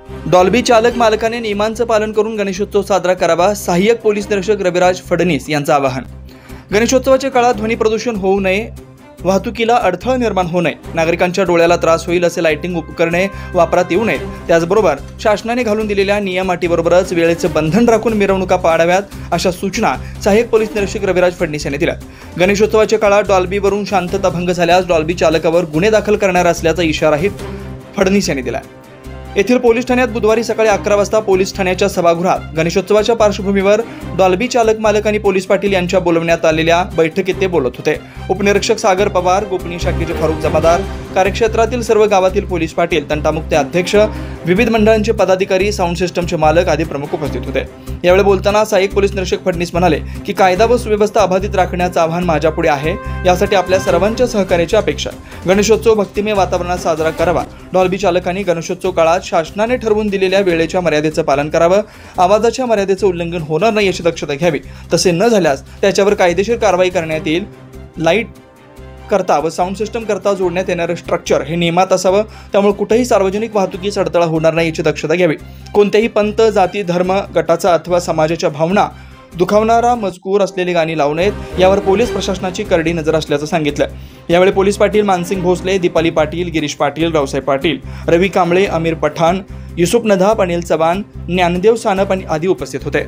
Dolby चालक मालकाने नियमांचं पालन करून गणेशोत्सव साजरा करावा, सहाय्यक पोलीस निरीक्षक रविराज फडणीस यांचं आवाहन। गणेशोत्सवाच्या काळात ध्वनी प्रदूषण होऊ नये, वाहतुकीला अडथळा निर्माण होऊ नये, नागरिकांच्या डोळ्याला त्रास होईल असे लाइटिंग उपकरणे वापरात येऊ नयेत, त्याचबरोबर शासनाने घालून दिलेल्या नियम अटीबरोबरच वेळेचं बंधन राखून मिरवणुका पाडाव्यात, अशा सूचना सहाय्यक पोलीस निरीक्षक रविराज फडणीस यांनी दिल्या। गणेशोत्सवाच्या काळात डॉल्बीवरून शांतता भंग झाल्यास डॉल्बी चालकावर गुन्हे दाखल करणार असल्याचा इशाराही फडणीस यांनी दिला। येथील पोलीस ठाण्यात बुधवारी सकाळी 11 वाजता पोलीस ठाण्याच्या सभागृहात गणेशोत्सवाच्या पार्श्वभूमीवर डॉल्बी चालक मालक आणि पोलीस पाटील यांच्या बोलवण्यात आलेल्या बैठकीत ते बोलत होते। उपनिरीक्षक सागर पवार, गोपनीय शाखेचे फारुख जमादार, कार्यक्षेत्रातील सर्व गावातील पोलीस पाटील, तंटामुक्ती अध्यक्ष, विविध मंडळांचे पदाधिकारी, साऊंड सिस्टमचे मालक आदी प्रमुख उपस्थित होते। यावेळी बोलताना सहाय्यक पोलीस निरीक्षक फडणीस म्हणाले की कायदा व सुव्यवस्था अबाधित राखण्याचं आव्हान माझ्यापुढे आहे, यासाठी आपल्या सर्वांच्या सहकार्याची अपेक्षा। गणेशोत्सव भक्तिमय वातावरणात साजरा करावा। डॉल्बी चालकांनी गणेशोत्सव काळात शासनाने ठरवून दिलेल्या वेळेच्या मर्यादेचं पालन करावं, आवाजाच्या मर्यादेचं उल्लंघन होणार नाही याची दक्षता घ्यावी, तसे न झाल्यास त्याच्यावर कायदेशीर कारवाई करण्यात येईल। लाईट करता व साऊंड सिस्टम करता जोडण्यात येणारं स्ट्रक्चर हे नियमात असावं, त्यामुळे कुठेही सार्वजनिक वाहतुकीस अडथळा होणार नाही याची दक्षता घ्यावी। कोणत्याही पंथ, जाती, धर्म, गटाचा अथवा समाजाच्या भावना दुखावणारा मजकूर असलेली गाणी लावू नयेत, यावर पोलीस प्रशासनाची करडी नजर असल्याचं सांगितलं। यावेळी पोलीस पाटील मानसिंग भोसले, दीपाली पाटील, गिरीश पाटील, रावसाहेब पाटील, रवी कांबळे, अमीर पठाण, युसुफ नदाब, अनिल चव्हाण, ज्ञानदेव सानप आदी उपस्थित होते।